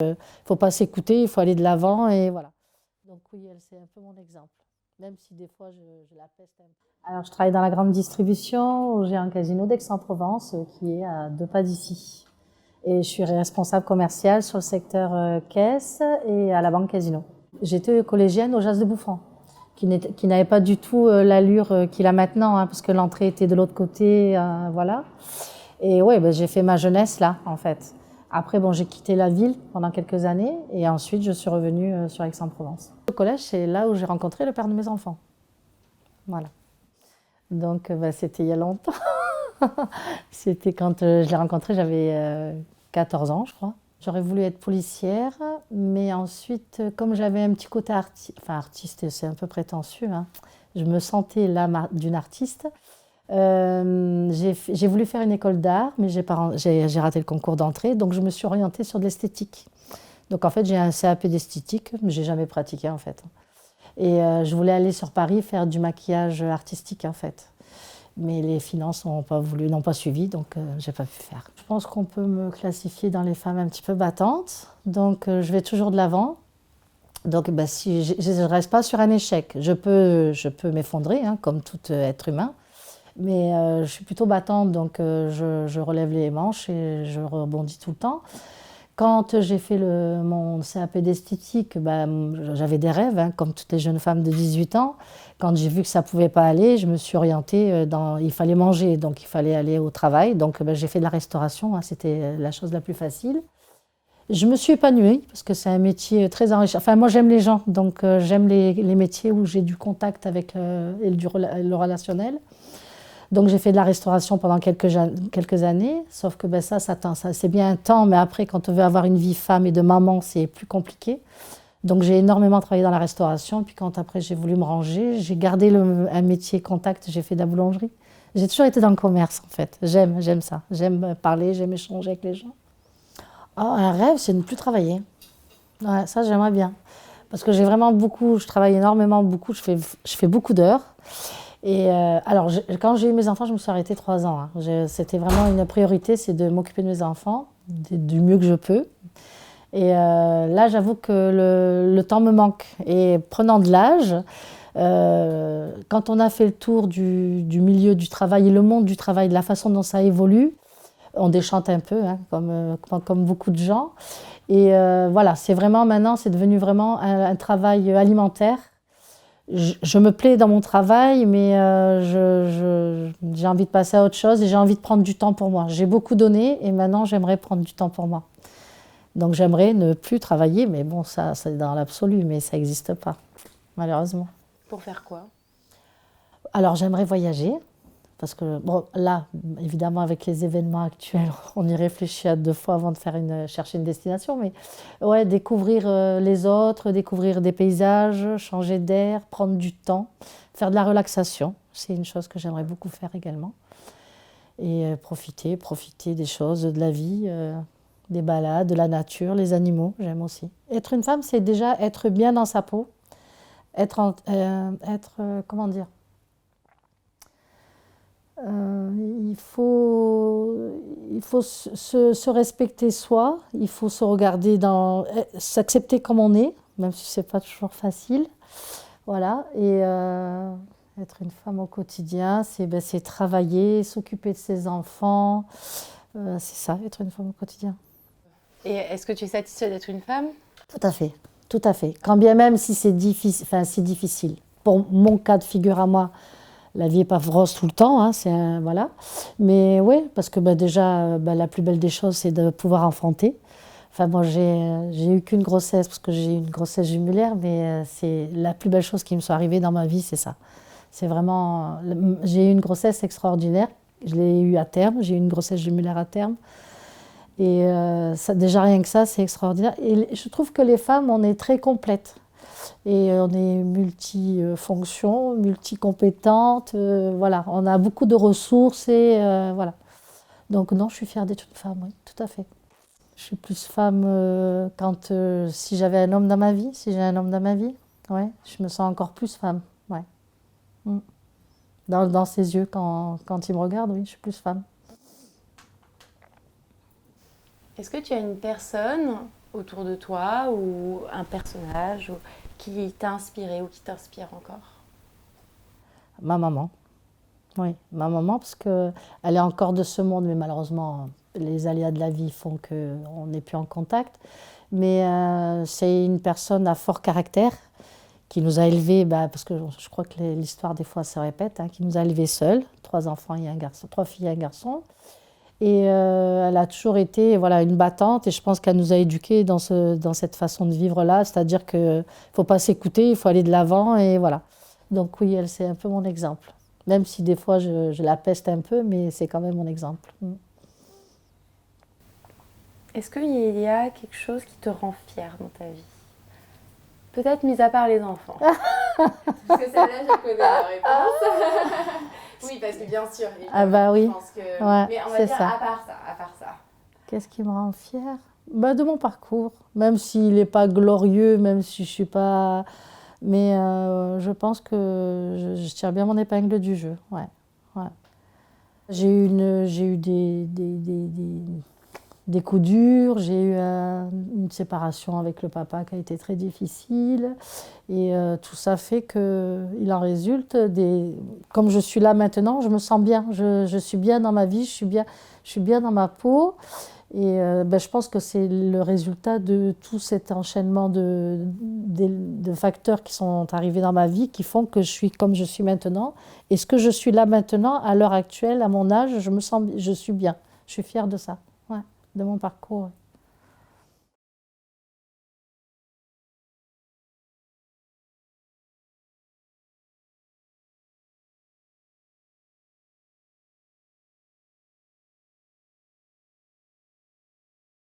Il ne faut pas s'écouter, il faut aller de l'avant et voilà. Donc oui, elle, c'est un peu mon exemple. Même si des fois, je la peste un peu. Alors, je travaille dans la grande distribution. J'ai un casino d'Aix-en-Provence qui est à 2 pas d'ici. Et je suis responsable commerciale sur le secteur caisse et à la banque casino. J'étais collégienne au Jas de Bouffant, qui n'avait pas du tout l'allure qu'il a maintenant, hein, parce que l'entrée était de l'autre côté, voilà. Et ouais, ben, j'ai fait ma jeunesse là, en fait. Après, bon, j'ai quitté la ville pendant quelques années et ensuite je suis revenue sur Aix-en-Provence. Le collège, c'est là où j'ai rencontré le père de mes enfants. Voilà. Donc, ben, c'était il y a longtemps. C'était quand je l'ai rencontré, j'avais 14 ans, je crois. J'aurais voulu être policière, mais ensuite, comme j'avais un petit côté artiste, c'est un peu prétentieux, hein, je me sentais l'âme d'une artiste. J'ai voulu faire une école d'art, mais j'ai raté le concours d'entrée, donc je me suis orientée sur de l'esthétique. Donc en fait, j'ai un CAP d'esthétique, mais j'ai jamais pratiqué en fait. Et je voulais aller sur Paris faire du maquillage artistique en fait. Mais les finances n'ont pas suivi, donc j'ai pas pu faire. Je pense qu'on peut me classifier dans les femmes un petit peu battantes, donc je vais toujours de l'avant. Donc si je ne reste pas sur un échec, je peux m'effondrer, hein, comme tout être humain. Mais je suis plutôt battante, donc je relève les manches et je rebondis tout le temps. Quand j'ai fait mon CAP d'esthétique, j'avais des rêves, hein, comme toutes les jeunes femmes de 18 ans. Quand j'ai vu que ça ne pouvait pas aller, je me suis orientée il fallait manger, donc il fallait aller au travail. Donc j'ai fait de la restauration, hein, c'était la chose la plus facile. Je me suis épanouie parce que c'est un métier très enrichissant. Enfin, moi j'aime les gens, donc j'aime les métiers où j'ai du contact avec le relationnel. Donc j'ai fait de la restauration pendant quelques années, sauf que ça c'est bien un temps, mais après quand on veut avoir une vie femme et de maman, c'est plus compliqué. Donc j'ai énormément travaillé dans la restauration, puis quand après j'ai voulu me ranger, j'ai gardé un métier contact, j'ai fait de la boulangerie. J'ai toujours été dans le commerce en fait, j'aime ça, j'aime parler, j'aime échanger avec les gens. Oh, un rêve, c'est de ne plus travailler. Ouais, ça j'aimerais bien, parce que je travaille énormément, je fais beaucoup d'heures. Et alors, quand j'ai eu mes enfants, je me suis arrêtée 3 ans, hein. C'était vraiment une priorité, c'est de m'occuper de mes enfants du mieux que je peux. Et là, j'avoue que le temps me manque. Et prenant de l'âge, quand on a fait le tour du milieu du travail et le monde du travail, de la façon dont ça évolue, on déchante un peu, hein, comme beaucoup de gens. Et voilà, maintenant, c'est devenu vraiment un travail alimentaire. Je me plais dans mon travail, mais j'ai envie de passer à autre chose et j'ai envie de prendre du temps pour moi. J'ai beaucoup donné et maintenant j'aimerais prendre du temps pour moi. Donc j'aimerais ne plus travailler, mais bon, ça c'est dans l'absolu, mais ça n'existe pas, malheureusement. Pour faire quoi? Alors j'aimerais voyager, parce que bon, là, évidemment, avec les événements actuels, on y réfléchit à 2 fois avant de chercher une destination, mais ouais, découvrir les autres, découvrir des paysages, changer d'air, prendre du temps, faire de la relaxation, c'est une chose que j'aimerais beaucoup faire également. Et profiter des choses, de la vie, des balades, de la nature, les animaux, j'aime aussi. Être une femme, c'est déjà être bien dans sa peau, comment dire, il faut se respecter soi, il faut se regarder s'accepter comme on est, même si c'est pas toujours facile. Voilà. Et être une femme au quotidien, c'est travailler, s'occuper de ses enfants. C'est ça, être une femme au quotidien. Et est-ce que tu es satisfaite d'être une femme? Tout à fait, tout à fait. Quand bien même si c'est difficile, enfin c'est difficile. Pour mon cas de figure à moi, la vie n'est pas rose tout le temps, hein, voilà. Mais oui, parce que déjà, la plus belle des choses, c'est de pouvoir enfanter. Enfin, moi, j'ai eu qu'une grossesse, parce que j'ai eu une grossesse jumelaire, mais c'est la plus belle chose qui me soit arrivée dans ma vie, c'est ça. C'est vraiment... J'ai eu une grossesse extraordinaire. Je l'ai eue à terme, j'ai eu une grossesse jumelaire à terme. Et déjà, rien que ça, c'est extraordinaire. Et je trouve que les femmes, on est très complètes. Et on est multifonctions, multicompétentes, voilà, on a beaucoup de ressources et voilà. Donc non, je suis fière d'être une femme, oui, tout à fait. Je suis plus femme si j'avais un homme dans ma vie, si j'ai un homme dans ma vie, ouais, je me sens encore plus femme, ouais. Mm. Dans ses yeux, quand il me regarde, oui, je suis plus femme. Est-ce que tu as une personne autour de toi ou un personnage qui t'a inspiré ou qui t'inspire encore? Ma maman, oui, ma maman, parce qu'elle est encore de ce monde, mais malheureusement, les aléas de la vie font qu'on n'est plus en contact. Mais c'est une personne à fort caractère qui nous a élevés, parce que je crois que l'histoire des fois se répète, qui nous a élevés seuls, 3 enfants et un garçon, 3 filles et un garçon. Et elle a toujours été voilà, une battante et je pense qu'elle nous a éduqués dans cette façon de vivre-là, c'est-à-dire qu'il ne faut pas s'écouter, il faut aller de l'avant et voilà. Donc oui, elle, c'est un peu mon exemple. Même si des fois je la peste un peu, mais c'est quand même mon exemple. Est-ce qu'il y a quelque chose qui te rend fière dans ta vie? Peut-être mis à part les enfants. Parce que celle-là, je connais la réponse. Oui, parce que bien sûr, Ah bah oui, je pense que... ouais, Mais on va c'est dire ça. à part ça. Qu'est-ce qui me rend fière? De mon parcours, même s'il n'est pas glorieux, même si je suis pas... Mais je pense que je tire bien mon épingle du jeu, ouais, ouais. J'ai eu des coups durs, j'ai eu une séparation avec le papa qui a été très difficile. Et tout ça fait qu'il en résulte Comme je suis là maintenant, je me sens bien. Je suis bien dans ma vie, je suis bien dans ma peau. Et je pense que c'est le résultat de tout cet enchaînement de facteurs qui sont arrivés dans ma vie qui font que je suis comme je suis maintenant. Et ce que je suis là maintenant, à l'heure actuelle, à mon âge, je suis bien. Je suis fière de ça, ouais, de mon parcours.